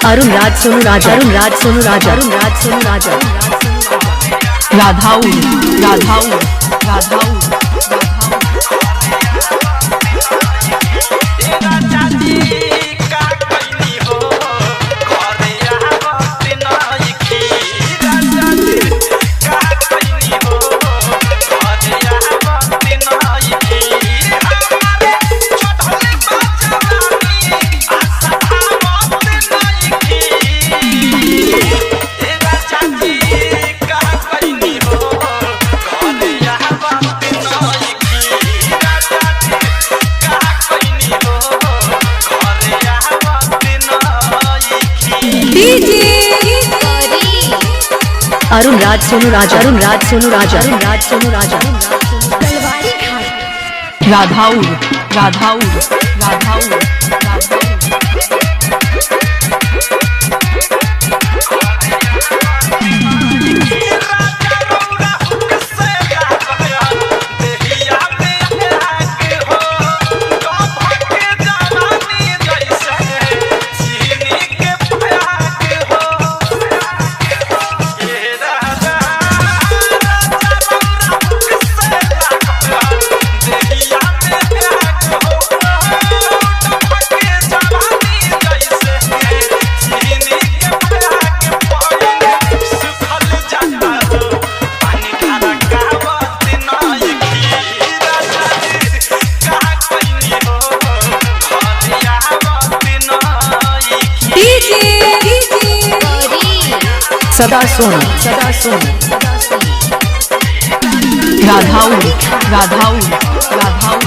अरुण राज सोनू राजा, अरुण राज सोनू राजा, अरुण राज सोनू राजा, राधाऊ राधाऊ राधाऊ अरुण राज सोनू राजा, अरुण राज सोनू राजा, अरुण राज सोनू राजा, राधाऊ राधाऊ राधाऊ सदा सोनू, सदा सोनू, राधाऊ राधाऊ राधाऊ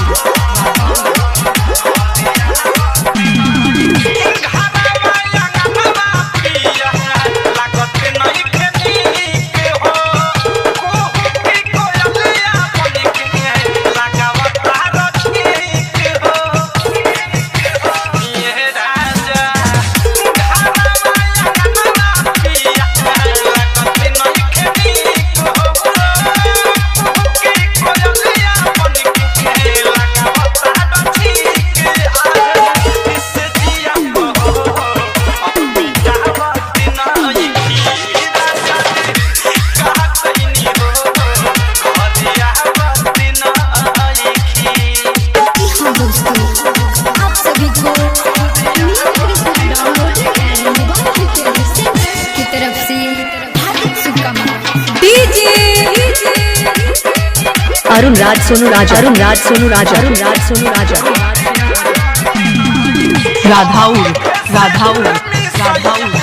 अरुण राज सोनू राजा, अरुण राज सोनू राजा, अरुण राज सोनू राजा, राधाऊ राधाऊ राधाऊ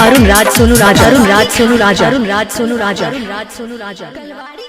अरुण राज सोनू राजा, अरुण राज सोनू राजा, अरुण राज सोनू राजा, अरुण राज सोनू राजा।